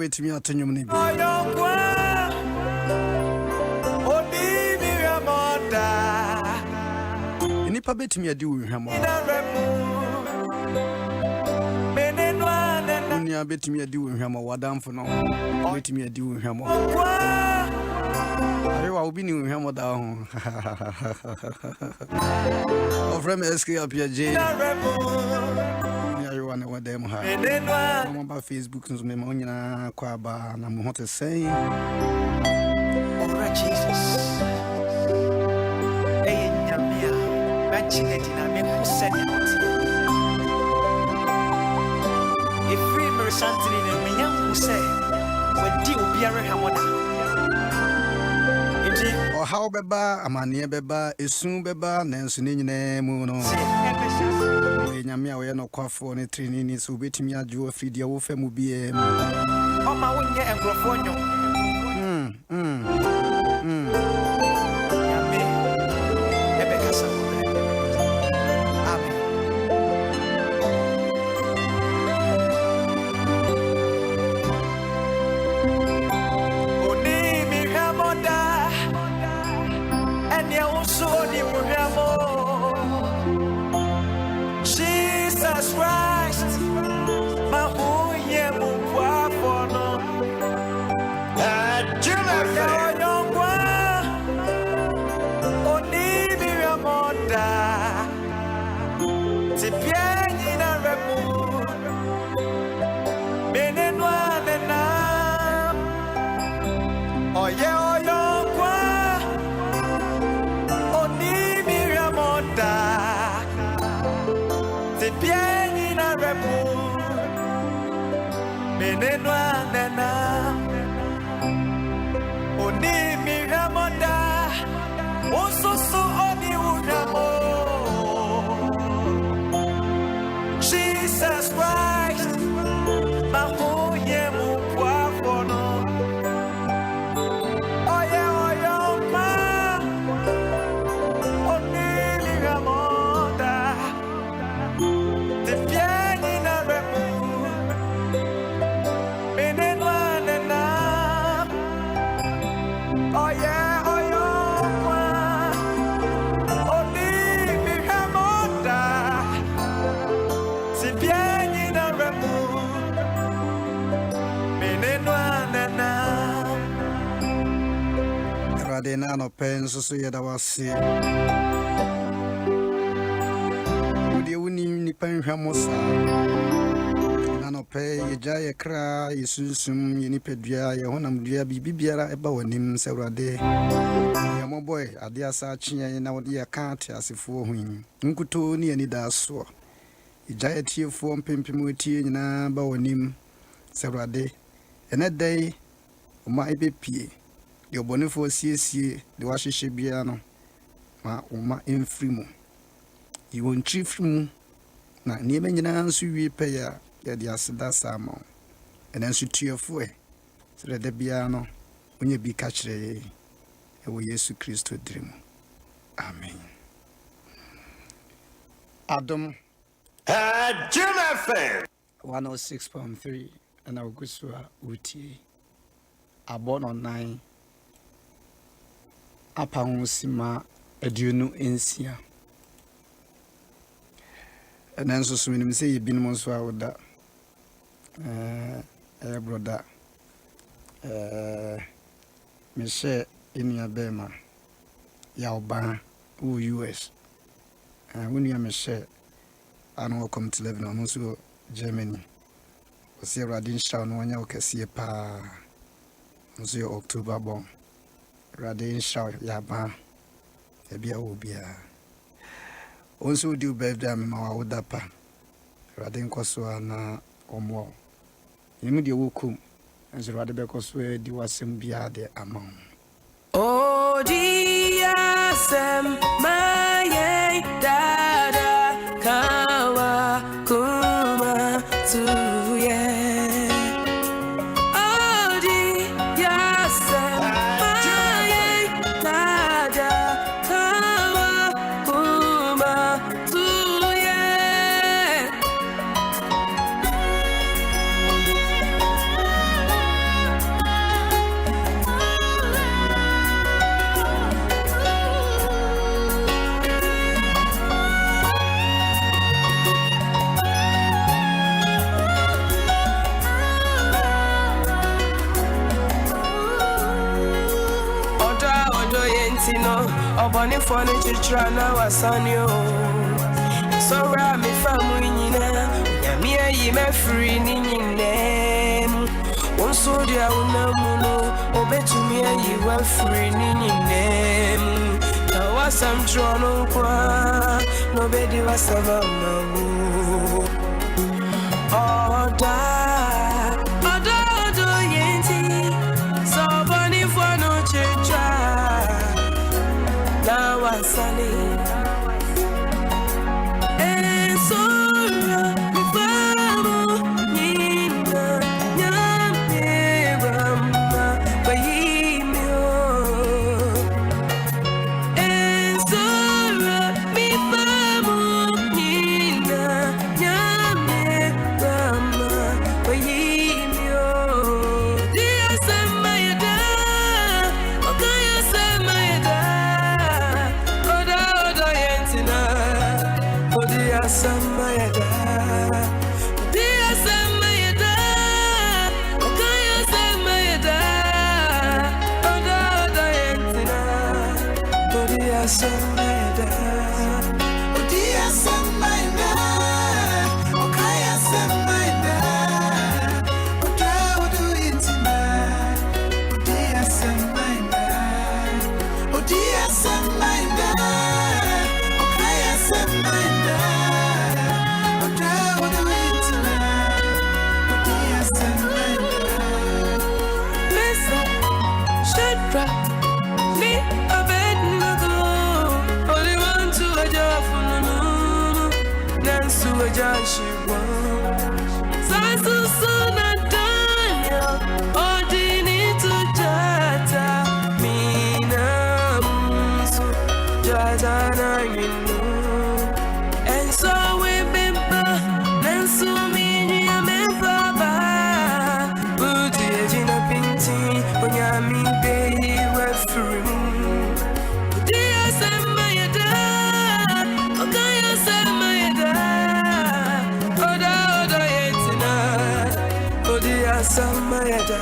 bit me at you. Nipa bit me a do him. Only a bit me a do him or down for no. Bit me a do him. I will be new him down. From S.K Appiagyei. Everyone know them high. I'm about Facebook and my money na kwaba and I'm hot to say. Alright, Jesus. Hey, Nyamia, Machinetina, make who send out. If we were something in a young who say, when deal be a Hamada. Or how beba, a man near beba, is soon beba, Nancy name, no. Nyamia we no kwafo ne trini so betimi adwo afidi a wo fam bi o ma wonye enkrofo nyo Nyame ebe kasa amen oni mi hamoda ene oso ni mo hamo Jesus Christ, my whole year move for no. Oh yeah, Jesus Christ, my whole year move for no. Oh yeah, de na no pen so ye da wase odi unim ni pen hwamosa na no pe ye ja ye kra yesunsum ye ni pedua ye honam dua bibiara eba wanim sewrade ye mo boy ade asa kyen na wode ye ka ate asefo huin nkuto ni ani da so ija ye tiefo mpempem otie nyina ba wanim sewrade ene dai o ma ebepie the bonifo sie the washeshe bia no ma uma enfrimu I won chifrimu na nieme nyina nso wie pe ya de aseda sama ena nso tuefo so de bia no onye bi ka kire e wo Yesu Kristo dirim amen Adom Ahengua 106.3 and our gusua uti abon on 9 apahonsima aduonu ensia enanso suminim se yebinum so awoda brother Meshe inia bema ya oba US when you Meshe anu welcome to Lebanon also Germany was here radin show no anya okese pa also October bon radin show ya ba ebia obia also do birthday ma woda pa radin koso na omo yimu de wokum enso rade be koso di wasem bia de amon oh dia sem my dada kawa kuma tu Yentino, or Bonnie Furniture Trana was on you. So Rami family, Yamia, ye may free in name. One soldier, Unamuno, obey to me, ye were free in name. Now was some drawn on qua, nobody was a mamma. Oh, da, yenti, so Bonnie for no church. Now I'm sunny. And so, we follow Nina, Yamma, Bayimio. And so, we follow Nina, Yamma, Bayimio. Dear Samayada, okay, Samayada. Samayada, dear Samayada, okay, Samayada, oh, dear Samayada, oh, dear Samayada, okay, Samayada, oh, dear Samayada, oh, dear Samayada, okay, Samayada. And so we've been and so many Baba. Put it in a painting when you're me, baby, we're free. Dear Samayada, okay, Samayada, oh, yetina, oh, dear Samayada,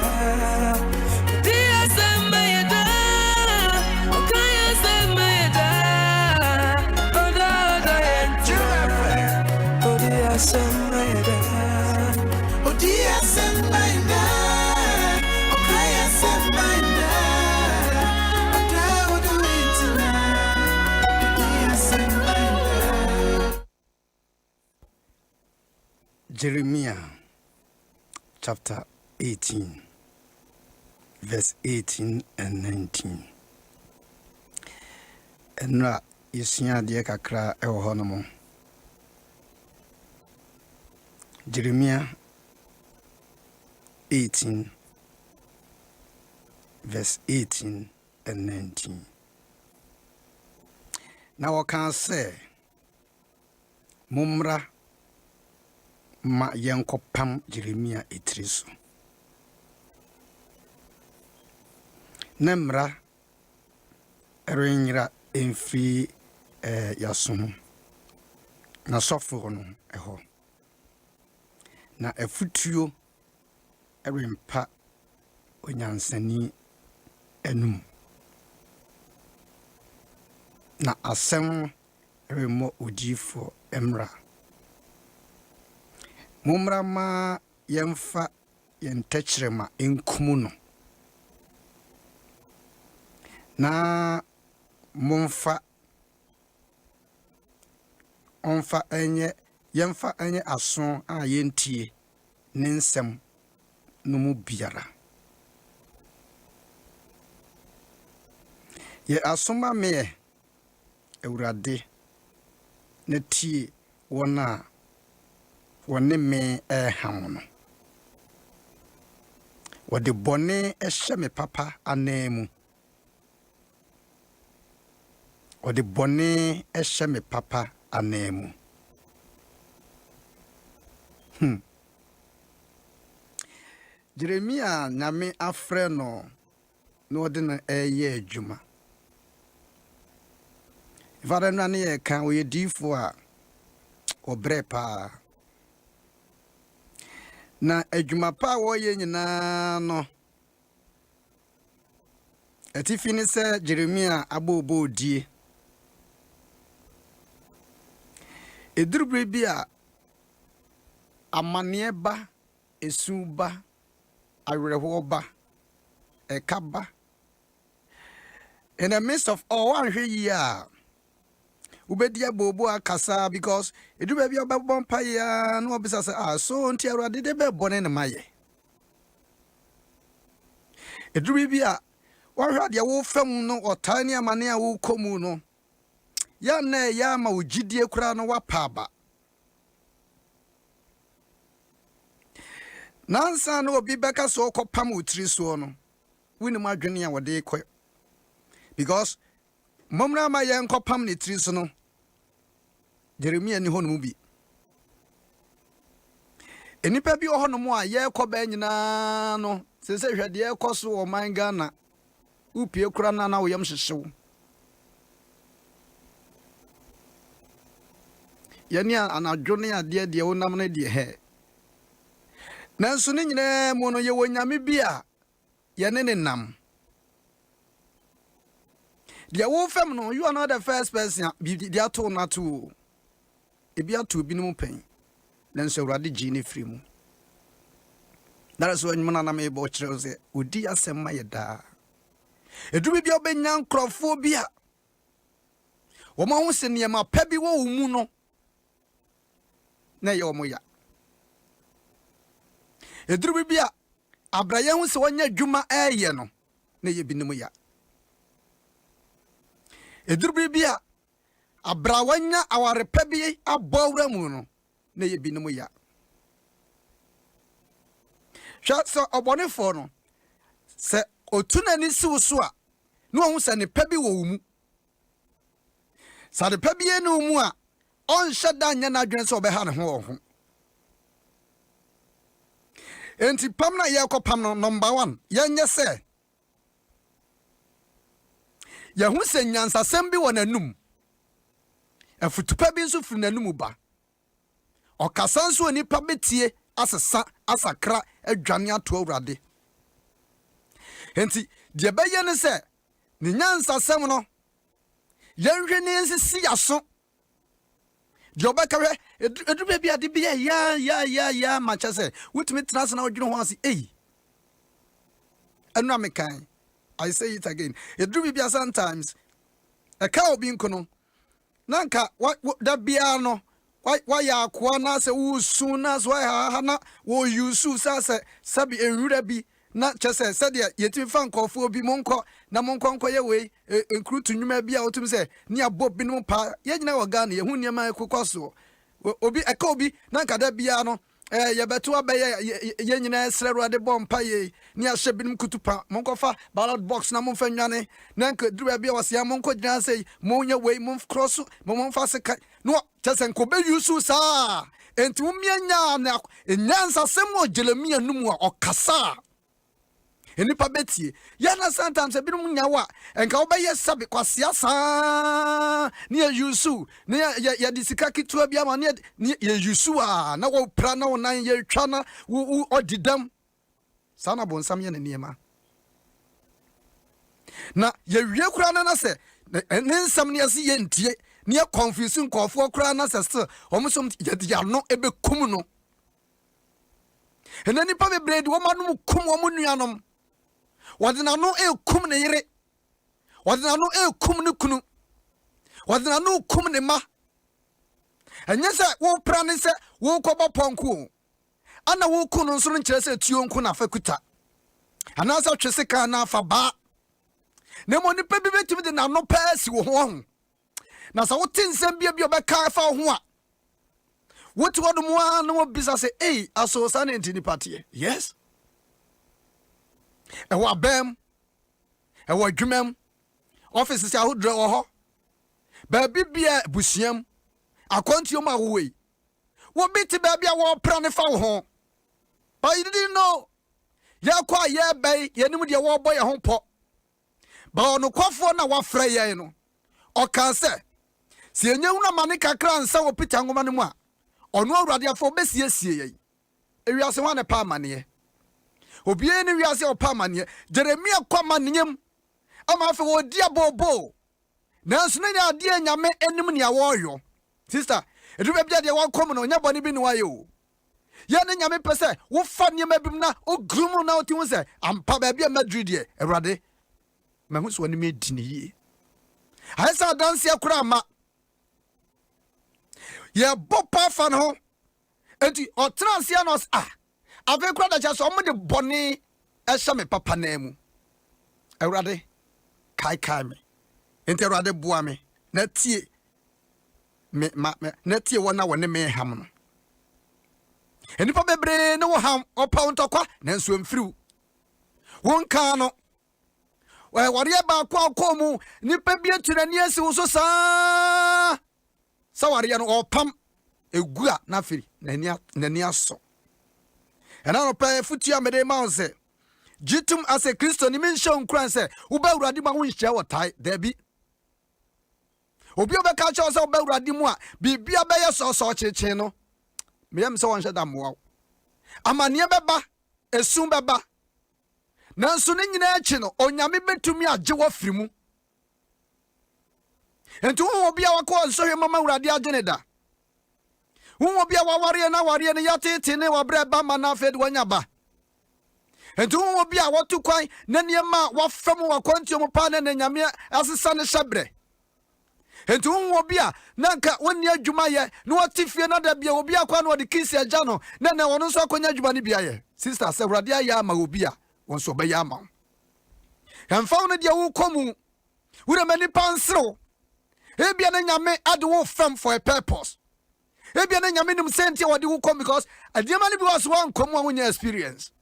dear Samayada, okay, Samayada, oh, yetina, oh, dear Samayada, oh, dear Samayada, okay, Samayada. Jeremiah chapter 18, verse 18 and 19. Enra yisia de kakra ewo honomo. Jeremiah 18, verse 18 and 19. Now I can say, Mumra ma yanko pam Jeremiah etriso. Nemra erenra enfi yasum. Na sofo no eho. Na efutuo erempa onyansani enum. Na asem remo odifo emra. Mumra ma yemfa yentechrema enkumuno. Na mumfa onfa enye yemfa enye ason a yentie nensem no mu biara. Ye asoma me Ewurade na tie wona wone me hamono. Wode bone ehye me papa anemu. Wode bone ehye me papa anemu. Jeremiah nyame afre no wode na eye adwuma. Ifade no na ye kan we difo a obre pa na adwuma pa wo ye nyina no Etifini se Jeremia abobo die. Edrubre bia amane ba, esu ba, awerɛho ba, ekaba. In the midst of all one here, ubedia bobo akasa because edrubre bia babon pa ya no obisa say so nti awurade de be bone ne maye. Edrubre bia wahwa de wo fam no otani amane a wo komu no ya na ya ma ogidie kura no wapaba nansa no obi beka so kopam otiri so no wini mu adwene a wode kɔ because momra ma ye nkopam ne tiri so no Jeremia ni hono mu bi enipa bi ohono mu a ye kɔ ba nyina no sese hwede ye kɔ so o man Ghana upie kura na wo yam hyehyew yani anadwo ne ade de wonam ne de he nanso ne nyina mu no ye wonyame bia ye ne nam de wo fam no you are not the first person de ato na to e bia to bi no mu pen nanso awurade gi ne firi mu that is when mana na me bo kire se odi asem ma ye da edumi bia obenya nkrofo bia wo ma ho se ne ma pa bi wo mu no na ye omo ya eduru bia abraye hu se wonya dwuma eye no na ye binim ya eduru bia abra wonya aware pa bi abawra mu no na ye binim ya hwa so obonefo no se otunani siw so a no hu se ne pa bi wo mu sa de pa bi enu mu a on shada nya na adwen se obeha ne ho enti pam na ye kopam no number 1 ye nye se ye hu se nyansa sem bi wonanum afutupa bi nso furu nanum ba okasa nso oni pa betie asesa asakra adwane ato awurade enti de beye ne se ni nyansa sem no ye hwe ne nsisi yaso de obekare edube bia de bia ya ma chese wutimi trans na odwene ho ase anu amekan I say it again edube bia sometimes a cow bi nkono nanka da bia no why ya akwa na se wo su na so ha na wo yusu sa se sabi enwura bi na chese se de yetimi fa nkofo bi monko na monko ye we enkrutu nwuma bi a otum se ni abob bi no pa ye nyina wo Ghana ye hu niam ekokoso obi eka obi na nkada bia no ye beto abaye ye nyina esrero ade bompa ye ni ahye bi nim kutupa monko fa ballot box na monfa nwane na nka duru bia wase ya monko gyina se monye we monf cross monfa se no chese nko be yusu sa enti umianya na enyansa semo Jeremia numu a okasa enipa betie ya na sometimes ebinum nyawa enka obaye sabe kwasia sa ni yusu ni ya disika kitua bia ma ni yusu a na wo pra na wonan ye twa na wo odidam sana bonsam ye ne niema na ye wie kura na se ne nsam ne ase ye ntie ne confusing kofo kura na se still omusom ya no ebe kum no enani pa be bread wo manum kum wo nuanom wadina no kum ne yire wadina no kum ne kunu wadina no kum ne ma enye se wo pra ne se wo kobo ponku ana wo kunu nso nkire se tuo nku na fakuta ana sa twese kan na fa ba ne mo ni pa bi betimi de na no paasi wo ho na sa wo tinsem bia obeka fa ho a woti wodomo a no bisa se aso sa ne ntini patie yes ewa abem ewa dwumem office se ahodre wo ho ba bibia busiam akontio ma wo we wo biti ba bia wo pra ne fa wo ho but you didn't know ya kwa ye bay ye nim de wo boy ho po ba ono kwafo na wa fra ye no o kan se enyehu na mane kakra nsa wo pita ngoma ne mu a ono awurade afo besiesie ye ewiase wa ne pa amane ye obie ne wiase o pa amane Jeremia kwa manem ama fe wo dia bobo nanso na nya ade nyame enim ne awoyo sister edu be bia de wan kom no nya boni bi no ayo ya ne nyame pese wo fa ne mabim na ogrum na oti hu se ampa ba bia Madrid e Awurade mahu so ne me di ne yi aisa dance akura ama ye bopa fa no enti o transia no ave kura da cha so mo de boni ehye me papa na mu Awurade kai me enti Awurade boa me na tie me na tie wona wone me ham no enipa bebre ne wo ham opa untokwa na nso mfiriw won kan no wari ba kwa mu nipa bi aturani asi wo so sa wari no opam egua na firi nani aso ena no pa futu amede ma onse jitum ase Kristo ni menhye nkran se wo ba Awurade ma wo nhye wotai da bi obi obeka cha se wo ba Awurade mu a bibia be ye so cheche no meyam se won hye da moa amane beba esum beba nanso ne nyina achi no onyame betumi agye wo firi mu enti wo obi a wakọ nso hwe mama Awurade agene da wo obi a waware na ware ne yatete ne wabre ba ma na fed wanya ba enti wo obi a watu kwan na niema wafam wakwanti mu pa na nyame asesa ne hyebre enti wo obi a nanka woni adwuma ye na watifie na da bia obi akwa na odi kisi agya no na wono nso akonya adwuma ne bia ye sister se Awurade aya ma obi a wonso be ya ma emfa no dia wo komu wo mani pansro ebia na nyame ade wo fam for a purpose ebia na nyame nim senti wode wo kom because adiema ne bi was one komu a wonya experience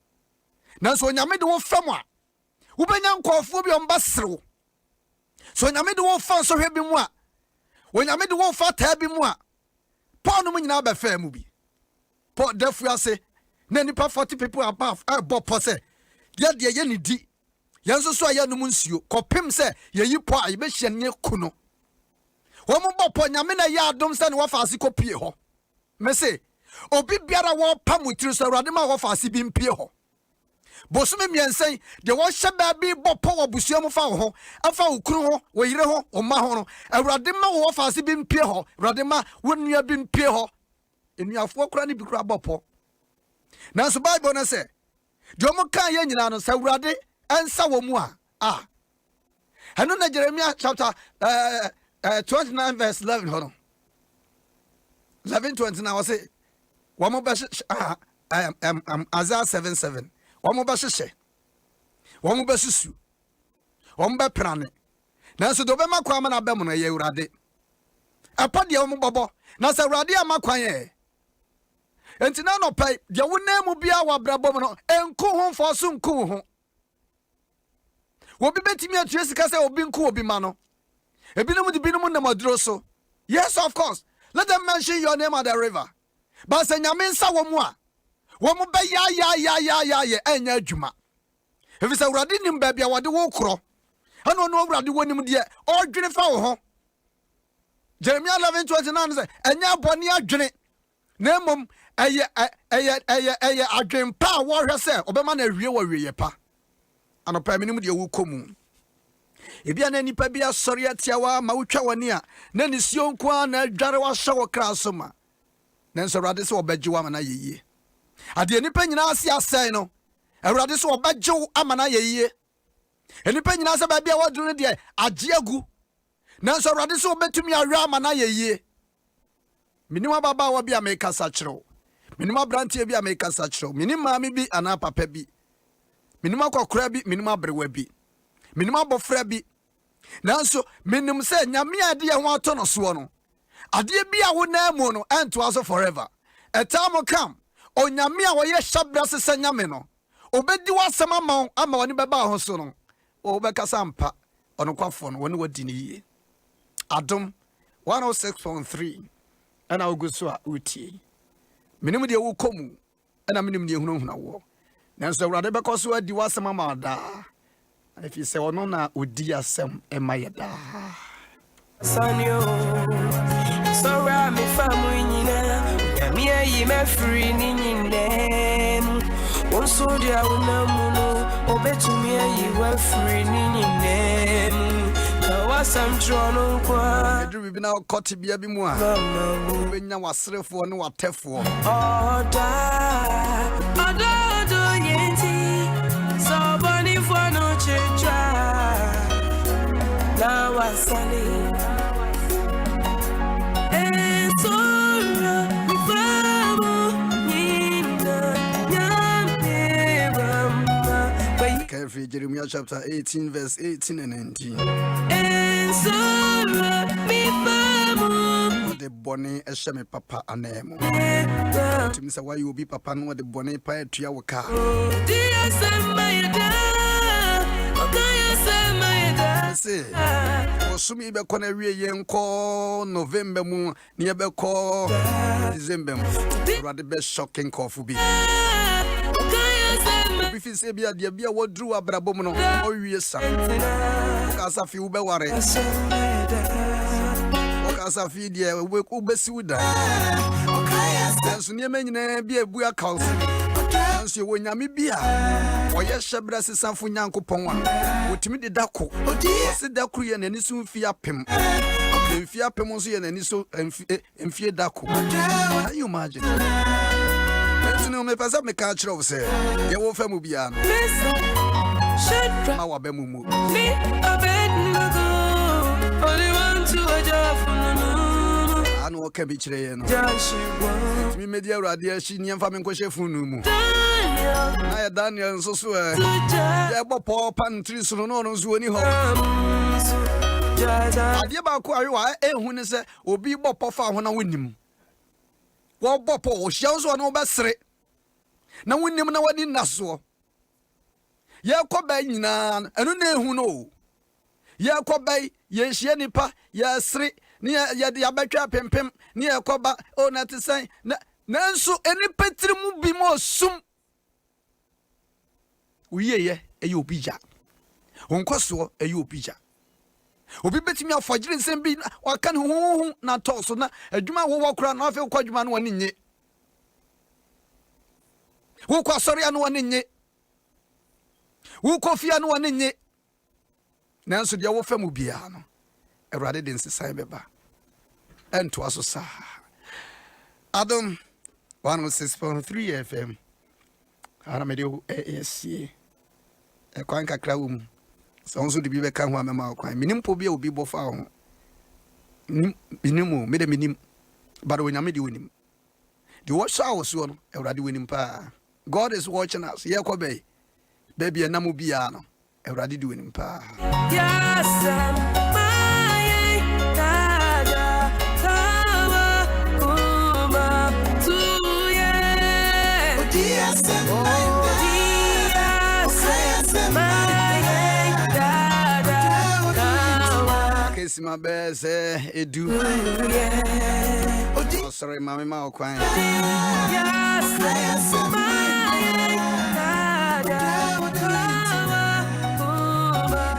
na so nyame de wo fam a wo benya nkofo bi omba srew so nyame de wo fam so hwe bi mu a wo nyame de wo fa ta bi mu a Paul no nyina ba fa mu bi Paul defu ase na nipa 40 people above bopo se dia de ye ne di yanso so aya no mu nsuo kopem se ye yi po a ye be hye ne kuno wo mo bopo nyame na ya adom se ne wo fa ase kopie ho me se obi biara wo pamutiri so Awurade ma wo fa ase bi mpie ho bosome miensen de wo hye ba bi bopo wo busua mu fa wo ho afa wo kunu ho wo yire ho o ma ho no Awurade ma wo fa ase bi mpie ho Awurade ma wo nua bi mpie ho enuafo kura ne bi kura bopo na so Bible na se Jomo kan ye nyina no sa Awurade ensa wo mu a hanu na Jeremiah chapter 29 verse 11 hold on 11:29 was say wo mo be Isaiah 7:7 wo mo be hye wo mo be susu wo mo be prane na so do be makwa na be mo no ye Awurade apa de wo mo bobo na sa Awurade amakwan ye enti na no pai de wona mu bia wa brabom no enku ho foso nku ho wo bi betimi atue sika se obi nku obi ma no ebinum de binum na maduro so yes of course let them mention your name at the river but say nyame nsa wo mu a wo mu be ya enya adwuma if say Awurade nim ba bia wode wo kro ana no Awurade wonim de o dwene fa wo ho Jeremiah 11:29 say enya boni adwene na mom eye adwempa wo hwe se obema na wie wo wie pa anopa minim de wo komu ebia na nipa bia sori atiawa ma wotwa wani a na ni sionko a na adware wa hye wo kraso ma na nso Awurade se obagye wa ma na yeye ade nipa nyina ase asai no Awurade se obagye ama na yeye enipa nyina se ba bia woduru de agye agu na nso Awurade se obetumi awe ama na yeye minima baba wa bia make kasa kyerɛw minima brantie bia make kasa kyerɛw minima maami bi ana papa bi minima kwakora bi minima brewa bi minima bofra bi nanso minim se nyame ade ye ho ato no so no ade bia wo na mu no ento aso forever a time come onyame a wo ye hyabra sesa nyame no obedi wasem ama woni beba ho so no obekasa mpa ono kwafo no woni wadi ni yie Adom 106.3 ana oguso a utie minim de wo komu ana minim de hunahuna wo nanso Awurade bekoso adi wasem ama da if you say ono na odi asem emayeda sanyo so ra me famu nyina nyame ayi me free ni nyinem won so dia wonamu no obetumi ayi wa free ni name kawasam trono kwa Edru bi na okoti bia bi mu a obenya wasrefo ne watefo oda yenti so boni for no chicha na wasani Jeremiah chapter 18 verse 18 and 19. The bonnet a shame papa anemo. To Mr. Why you be papa no the bonnet pie to your car. Say, Sumi be connery yen call November moon near be call December. Rather best shocking coffee be. If you say, Bia, dear, what drew a brabono, or you son. As a few beware. As a few dear, we could be sued. As near many be a buia council. As you when Yami Bia, or yes, Shabras is some for Yanko Pongwa. What to me the Daco, said Daku and any soon fear pim. Fear Pemosi and any so and fear Daco. Can you imagine? No me pasa me catch of say ye wo fa mu bia no ma wa be mu mu me abed go only want to adjust anu o ka bi kire ye no me media urade a shi ni mfa me nkwohye funu mu na ya Daniel nso so ye bo po pan tri so no no zo ni ho ade ba ko ayewa ehun ni se obi bo po fa ho na wonim wo bo po o hia so no be sere na wonim na wadi naso ye koba nyina enu na ehu no ye koba ye hie nipa ye sere ni ye de abetwa pempem ni ye koba o na tesan na nso eni petri mu bi mo sum uyeye eye obija onkoso eye obija obi betimi afagire nsem bi waka ne hu na toso na adwuma wo wokra na afi kwa adwuma no wani nye wo kwa sori anu wani nye wo kofia no wani nye nanso dia wo fam bia no Awurade de nsesa beba ento aso sa Adom 106.3 FM ana me de ASC kwan kakra wo so nso de bi be ka ho amema kwan minim po bia obi bofa ho minimu me de minim bado nyame de wonim de wo sha wo so no Awurade wonim pa God is watching us ye ko be baby enam bia no Awurade de wonim pa yes my best edu oh sorry mama ma okwan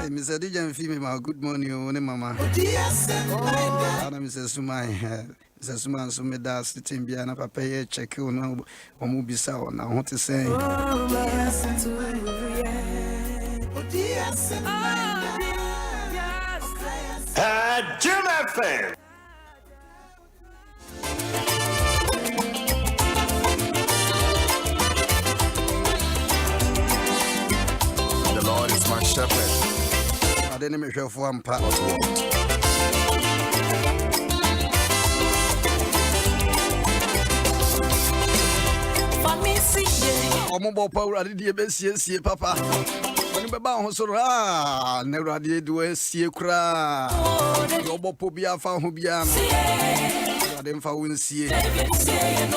Mr. DJ Fimi ma good morning o ne mama ana Mr. Sumai Mr. Sumai so me da sitin bia na papa ye check o no o mu bisa o na ho te say Adom FM. The Lord is my shepherd. I didn't make sure for one part. Omo power adi be sie papa. Beba ho so ra na Awurade do asie kura yo bopo bia fa ho bia Awurade mfa wo nsie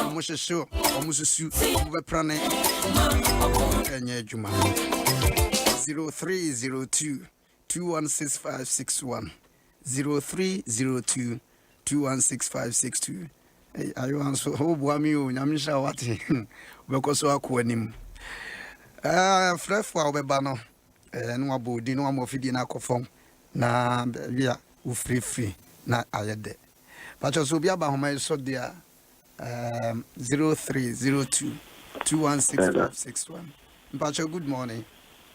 mo hwehwe o mo susu o be prane enye adwuma 0302 216561 0302 216562 ayo anso ho boa mi o nyamsha wate bekoso akwanim frefo obeba no no abodi no amofidi na akofom na bia ufrifi na ayede pacho so bia ba homa so dia 0302 216561 pacho good morning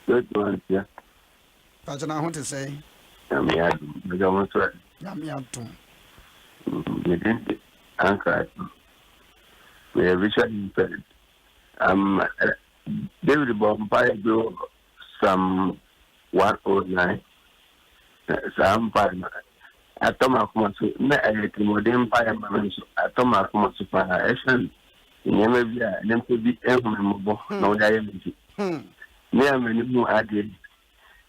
Good one, yeah. But I want to say, I'm Adom. I don't want to. Yamiatum. We didn't anchor. We are Richard Impeded. David Bombay do some 109. Some partner. Adom Ahengua so na ayeti modern parliament so Adom Ahengua so pa action nyame bia nempe bi ehumembo na oda yemti me amani mu ade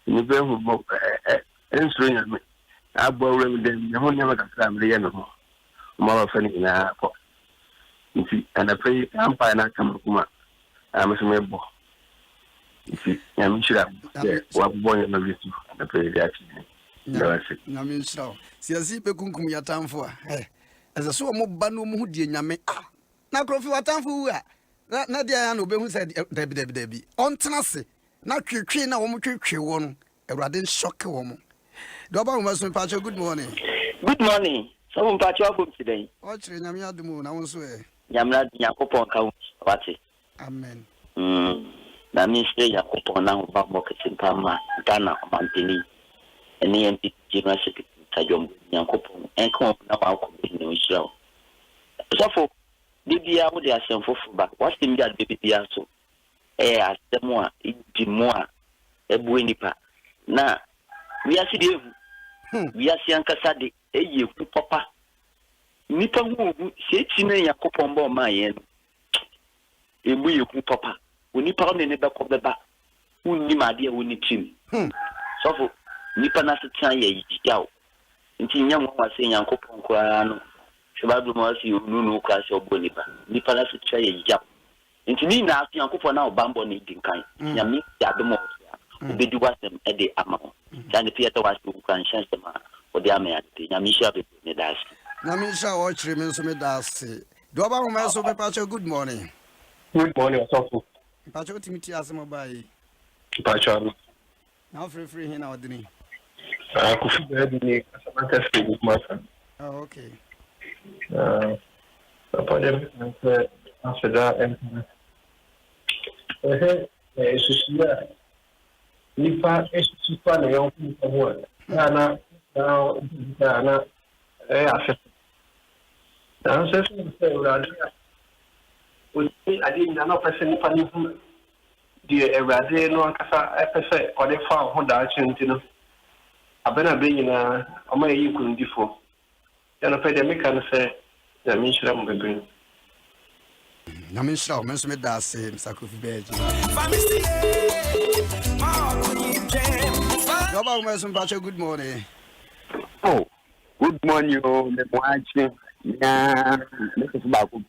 ni be humbo ensuro nyame agbo wrem dem ne ho nyama ka sam le no ho mo ba fani na ko nti ana pay ampa na kama kuma amesomebo nti nyame shira wa bo nyama bisu na pay dia chi Nyame nhyira. Siasi pe kunkum yatamfo a. Ese so mo ba no mo hu die nyame. Na krofi watamfo wu a. Na dia ya no be hu se debi. Ontena se. Na twetwe na wo mo twetwe wo no. Awurade shock wo mo. Do ba mo so pacho good morning. Good morning. So mo pacho akom today. O kire nyame adumu na wo so e. Nyamra yakopon ka wati. Amen. Na mi se yakopon na ho ba mo kesimpa ma Ghana mantini. Any MP General Secretary Tajom Yankopon enko na wa ko ni Israel. So for bibia wo de asemfo back. What's the media bibia so? Asemo a di mo a ebu enipa. Na we are see we are see ankasa de eye ku papa. Nipa hu se tine Yankopon ba ma ye no. Ebu ye ku papa. Onipa ne be ko beba. Unni ma de woni tim. So for nipa na setan ye yijaw nti nyam wa se Yankopon kwa no se ba do mo asi unu kwa se obo nipa na setan ye yijaw nti ni na asi Yankopon na obambo ni dinkan nyame ya do mo obedi wasem e de ama dan de pieta was ku kan chance ma o de ama ya de nyame sha be ne das Nyame sha o kire me so me das. Do ba mo so be pacho good morning. Good morning, Osofo. Pacho timiti asemo bai. Pacho. Now free here now odini. Could you be the Samantha with my son? Oh, okay. After that, and Nipa is super young people. Now, I didn't know person the Erade no Casa or the farm Honda Chintino. Abena being a may you couldn't before. Then a pandemic can say, the Mishram will bring. Namisha, Miss Medas, Sakufi. Good morning. Oh, good morning, the watching. Yeah, Mrs. Baku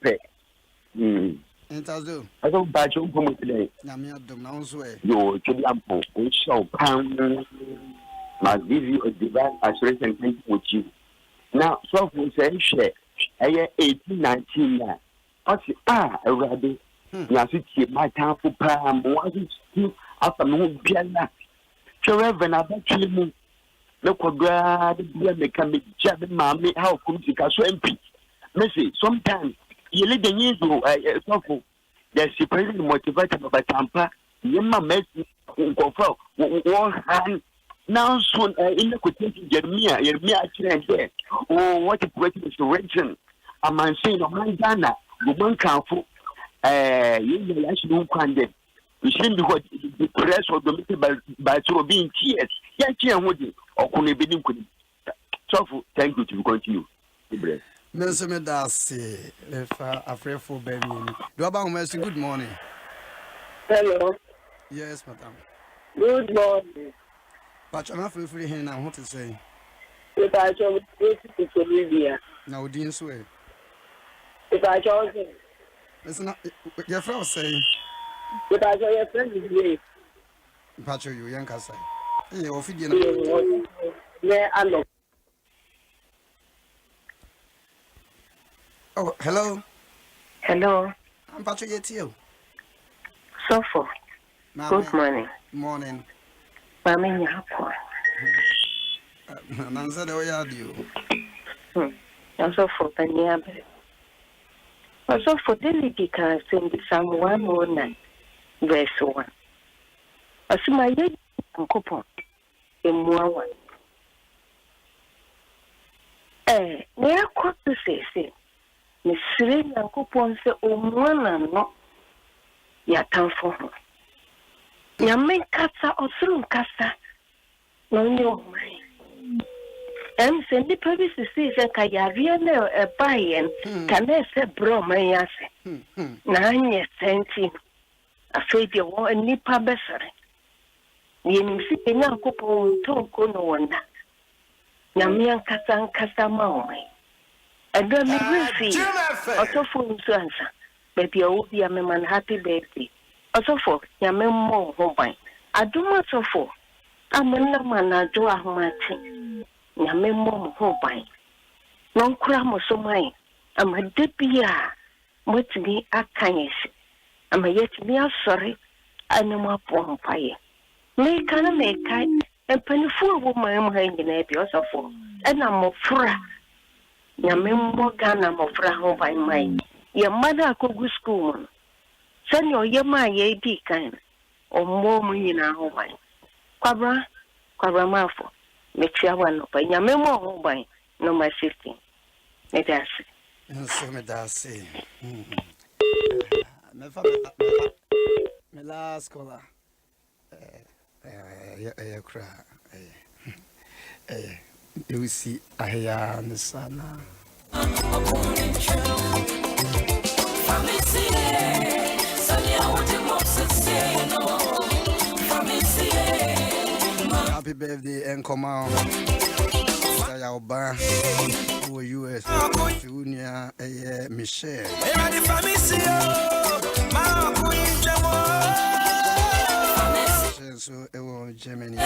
Interzo. I don't batch on today. Namia Dom's way. You should ample, we shall pound. Must give you a divine assurance with you. Now, so we say, share. I 18, 19 now. I say, a rabbit. Now, it's my time for Pam. Was it after no piano? So, Reverend, I bet you no quadrad, the can be jabbing mammy. How come you so MP? Missy, sometimes you let the news go. There's a president motivated by Tampa. Yemma Messi, one hand. Now, soon in the quotation, Jeremiah, there. Oh, what a great restoration. A man saying, oh, my Ghana, the one council, you actually can't get. We shouldn't be what the press or dominated by so being tears. Yeah, would you? Or could it be? So, thank you to continue. Mr. Medasi, if afraid for baby. Do about Mercy, good morning. Hello. Yes, madam. Good morning. But I'm not free here now. What to say? If I chose to Bolivia. Now, Dean Sway. If I chose Listen, your friend say. If I chose your friend is great. Pacho, you young Casa. Hey, Ophidian. Yeah, I know. Oh, hello. Hello. I'm Pacho Yetio. Sofo. Good morning. Morning. Mami Nyako. Nanza de Oyadio. Also for Penyabe. Also for Delicate in Psalm 109, verse 1. Asuma ye nkopon emuawa. Ne akoto sese. Ne sire nkopon se omwana no ya tanfo ho. Nyame kasa osuru nkasa no nyo mai. Se nipa bi sisi se ka yare na ebayen ka na se bro man yase. Na anye senti. Afedi wo nipa besere. Yenimsi enyankopon tonko no wonda. Nyame nkasa ma o mai. Ado mi refi. Otofo nso ansa. Baby o bi ameman happy birthday. Otofo nyame mo ho ban. Adom otofo. Amana manajo ahomati. Nyame mo ho ban. Non kura mo so mai. Amadebia motimi akanyesi. Amayetimi asori anema pompaye. Me kana me kai empanifu wo man ha nyina bi osofo. Ena mo fura. Nyame mo gana mo fura ho ban mai. Ye mada akogu school. Sani oye ma ye di kan. O mo mu nyina ho ban. Kwabra mafo. Me tia wano pa nyame mo ho ban no my 15. Me dasi. So me dasi. Me last caller. Kra. You see ahia nisana. Happy birthday and come on. Sayauba for US. Junior Michelle. So Germany.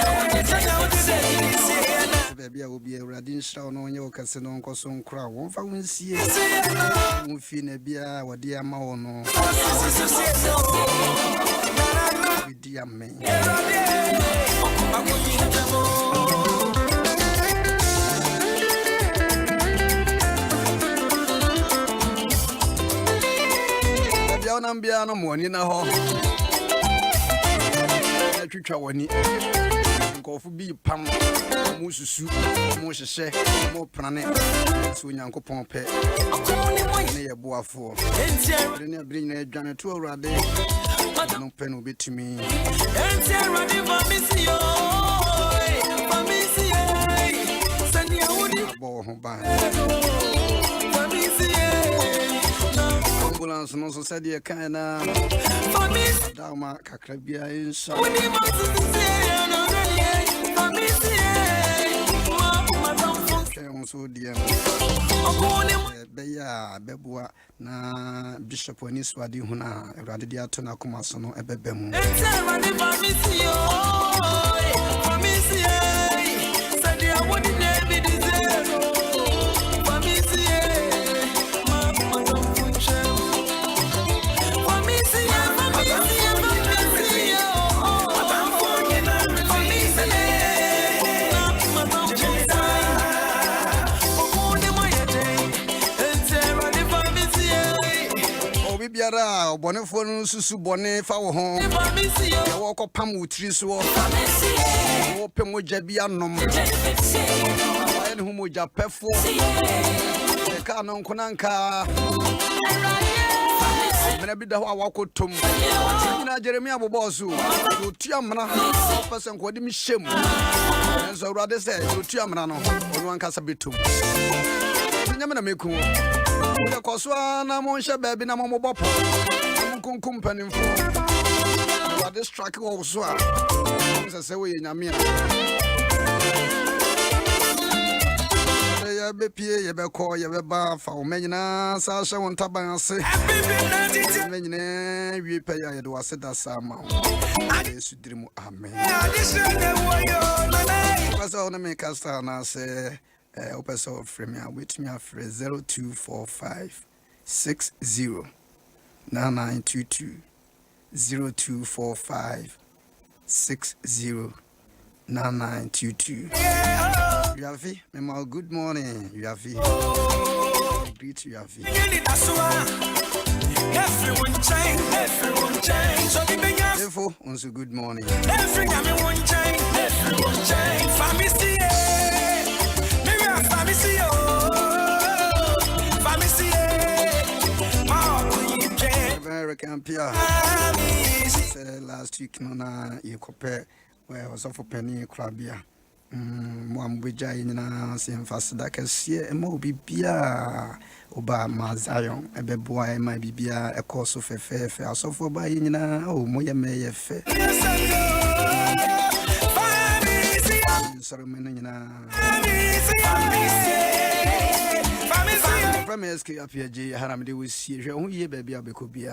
Baby, I will be a radin show on your casino coson crown. One for one see it. Fine beer, what dear Maono. With dear man. Biano money na ho. Twitwa wani nkofu bi pam mu susu mu hyehyɛ mu prane so nyankopɔn pɛ ne yɛ boafo ne abiri na adwane to awurade no pɛ no betumi bo ho ba ambulance no so said ye kana dama kakrabia insha so dia beya beboa na bishop oni swadi huna awrade dia to na koma so no ebebem biara obonefo no susu bone fa wo ho ya wo kopam wutiri so wo pemoja bi anom aye ne humoja pefo e ka no nkonanka mena bi da ho awakotom nyina Jeremia bobosu otuamna person ko de mi hyem enso urade se otuamna no onu ankasa betom nyame na meku the Coswana Monsha baby na mobopo. Kunkum pennyfo. What this track also. I say we in Yamia. Ya be pie ye be call ye be ba fa o menina sa hye won taban ase. Menina wi pe ya ye do ase da sama. Yesu dirimu amen. Pastor na me kasta na say Opeso frame with me after 0245 60 9922 0245 60 9922. Yavi, Memo, good morning, Yavi. Greet you, Yavi. Everyone change. Ado, also good morning. American Pia. Last week, Nona, you compare where was of a penny crabia. One with Jaina, same fast that can see a moby beer. Oba Mazayon, a beboy, my bibia, a course of a fair, so for buying oh, Moya may a fair. S.K Appiagyei, Haramde, we see your own year, baby, I could be.